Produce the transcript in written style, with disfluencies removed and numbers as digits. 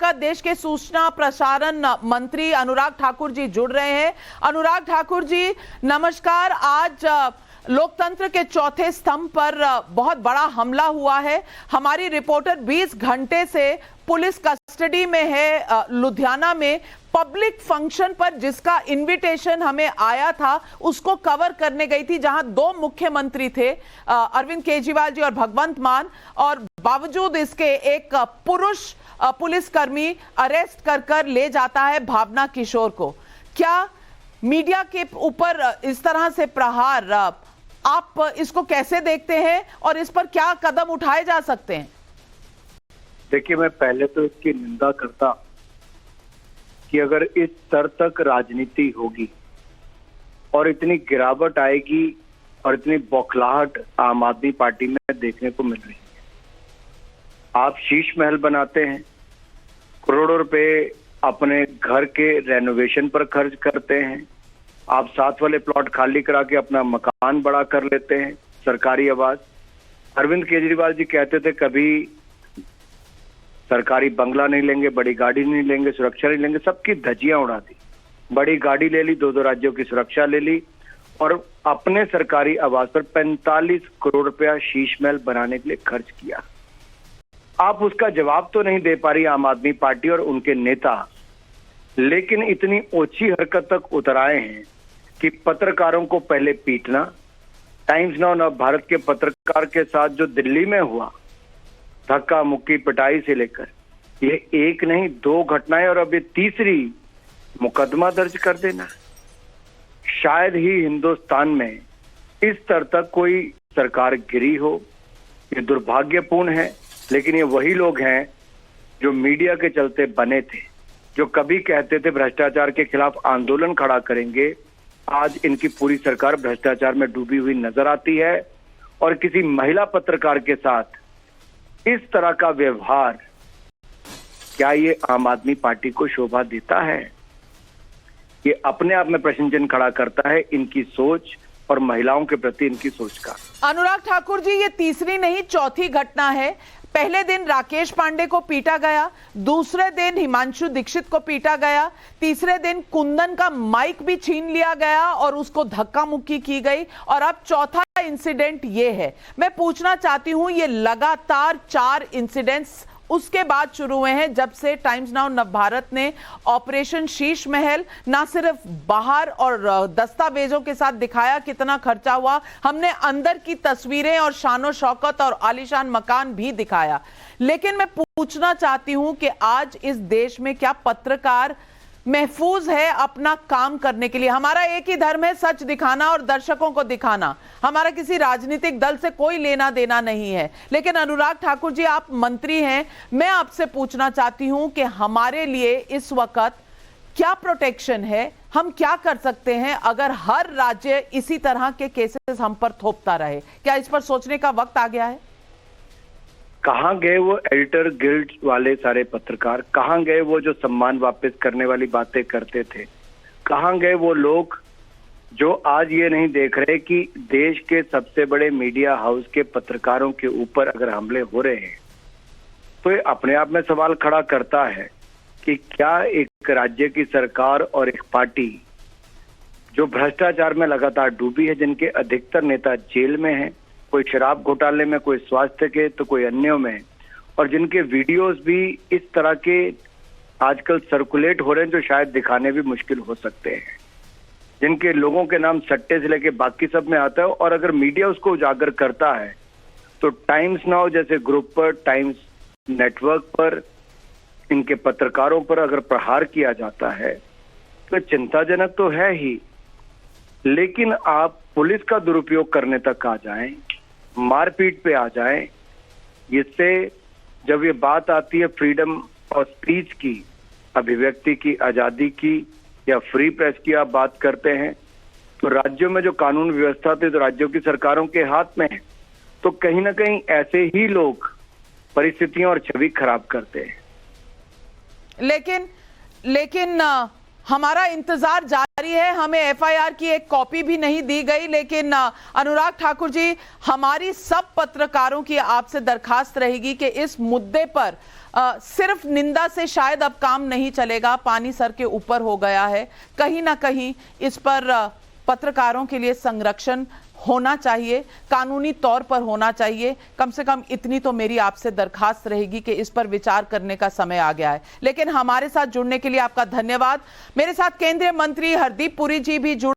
वक्त देश के सूचना प्रसारण मंत्री अनुराग ठाकुर जी जुड़ रहे हैं। अनुराग ठाकुर जी नमस्कार। आज लोकतंत्र के चौथे स्तंभ पर बहुत बड़ा हमला हुआ है। हमारी रिपोर्टर 20 घंटे से पुलिस कस्टडी में है लुधियाना में। पब्लिक फंक्शन पर जिसका इनविटेशन हमें आया था उसको कवर करने गई थी, जहां दो मुख्यमंत्री थे, अरविंद केजरीवाल जी और भगवंत मान, और बावजूद इसके एक पुरुष पुलिसकर्मी अरेस्ट कर ले जाता है भावना किशोर को। क्या मीडिया के ऊपर इस तरह से प्रहार, आप इसको कैसे देखते हैं और इस पर क्या कदम उठाए जा सकते हैं? देखिए, मैं पहले तो इसकी निंदा करता कि अगर इस स्तर तक राजनीति होगी और इतनी गिरावट आएगी और इतनी बौखलाहट आम आदमी पार्टी में देखने को मिल रही है। आप शीश महल बनाते हैं, करोड़ों रुपए अपने घर के रेनोवेशन पर खर्च करते हैं, आप साथ वाले प्लॉट खाली करा के अपना मकान बड़ा कर लेते हैं, सरकारी आवास। अरविंद केजरीवाल जी कहते थे कभी सरकारी बंगला नहीं लेंगे, बड़ी गाड़ी नहीं लेंगे, सुरक्षा नहीं लेंगे, सबकी धज्जियां उड़ा दी। बड़ी गाड़ी ले ली, दो राज्यों की सुरक्षा ले ली और अपने सरकारी आवास पर 45 करोड़ रुपया शीश महल बनाने के लिए खर्च किया। आप उसका जवाब तो नहीं दे पा रही आम आदमी पार्टी और उनके नेता, लेकिन इतनी ओछी हरकत तक उतर आए हैं कि पत्रकारों को पहले पीटना। टाइम्स नाउ नव भारत के पत्रकार के साथ जो दिल्ली में हुआ, धक्का मुक्की पिटाई से लेकर, ये एक नहीं दो घटनाएं और अब ये तीसरी मुकदमा दर्ज कर देना। शायद ही हिंदुस्तान में इस स्तर तक कोई सरकार गिरी हो। ये दुर्भाग्यपूर्ण है, लेकिन ये वही लोग हैं जो मीडिया के चलते बने थे, जो कभी कहते थे भ्रष्टाचार के खिलाफ आंदोलन खड़ा करेंगे। आज इनकी पूरी सरकार भ्रष्टाचार में डूबी हुई नजर आती है और किसी महिला पत्रकार के साथ इस तरह का व्यवहार, क्या ये आम आदमी पार्टी को शोभा देता है? ये अपने आप में प्रश्न चिन्ह खड़ा करता है इनकी सोच और महिलाओं के प्रति इनकी सोच का। अनुराग ठाकुर जी, ये तीसरी नहीं चौथी घटना है। पहले दिन राकेश पांडे को पीटा गया, दूसरे दिन हिमांशु दीक्षित को पीटा गया, तीसरे दिन कुंदन का माइक भी छीन लिया गया और उसको धक्का मुक्की की गई, और अब चौथा इंसिडेंट ये है। मैं पूछना चाहती हूं, ये लगातार 4 इंसिडेंट्स उसके बाद शुरू हुए हैं जब से टाइम्स नाउ नवभारत ने ऑपरेशन शीश महल ना सिर्फ बाहर और दस्तावेजों के साथ दिखाया कितना खर्चा हुआ, हमने अंदर की तस्वीरें और शानो शौकत और आलीशान मकान भी दिखाया। लेकिन मैं पूछना चाहती हूं कि आज इस देश में क्या पत्रकार महफूज है अपना काम करने के लिए? हमारा एक ही धर्म है, सच दिखाना और दर्शकों को दिखाना। हमारा किसी राजनीतिक दल से कोई लेना देना नहीं है। लेकिन अनुराग ठाकुर जी, आप मंत्री हैं, मैं आपसे पूछना चाहती हूं कि हमारे लिए इस वक्त क्या प्रोटेक्शन है? हम क्या कर सकते हैं अगर हर राज्य इसी तरह के केसेस हम पर थोपता रहे? क्या इस पर सोचने का वक्त आ गया है? कहाँ गए वो एडिटर गिल्ड वाले सारे पत्रकार? कहाँ गए वो जो सम्मान वापस करने वाली बातें करते थे? कहाँ गए वो लोग जो आज ये नहीं देख रहे कि देश के सबसे बड़े मीडिया हाउस के पत्रकारों के ऊपर अगर हमले हो रहे हैं तो ये अपने आप में सवाल खड़ा करता है कि क्या एक राज्य की सरकार और एक पार्टी जो भ्रष्टाचार में लगातार डूबी है, जिनके अधिकतर नेता जेल में हैं, कोई शराब घोटाले में, कोई स्वास्थ्य के, तो कोई अन्यों में, और जिनके वीडियोस भी इस तरह के आजकल सर्कुलेट हो रहे हैं जो शायद दिखाने भी मुश्किल हो सकते हैं, जिनके लोगों के नाम सट्टे से लेके बाकी सब में आता है, और अगर मीडिया उसको उजागर करता है तो टाइम्स नाउ जैसे ग्रुप पर, टाइम्स नेटवर्क पर, इनके पत्रकारों पर अगर प्रहार किया जाता है तो चिंताजनक तो है ही। लेकिन आप पुलिस का दुरुपयोग करने तक आ जाएं, मारपीट पे आ जाएं, इससे जब ये बात आती है फ्रीडम ऑफ स्पीच की, अभिव्यक्ति की आजादी की, या फ्री प्रेस की आप बात करते हैं, तो राज्यों में जो कानून व्यवस्था थी तो राज्यों की सरकारों के हाथ में है। तो कहीं ना कहीं ऐसे ही लोग परिस्थितियां और छवि खराब करते हैं। लेकिन हमारा इंतजार जारी है। हमें एफआईआर की एक कॉपी भी नहीं दी गई, लेकिन अनुराग ठाकुर जी, हमारी सब पत्रकारों की आपसे दरखास्त रहेगी कि इस मुद्दे पर सिर्फ निंदा से शायद अब काम नहीं चलेगा। पानी सर के ऊपर हो गया है। कहीं ना कहीं इस पर पत्रकारों के लिए संरक्षण होना चाहिए, कानूनी तौर पर होना चाहिए। कम से कम इतनी तो मेरी आपसे दरखास्त रहेगी कि इस पर विचार करने का समय आ गया है। लेकिन हमारे साथ जुड़ने के लिए आपका धन्यवाद। मेरे साथ केंद्रीय मंत्री हरदीप पुरी जी भी जुड़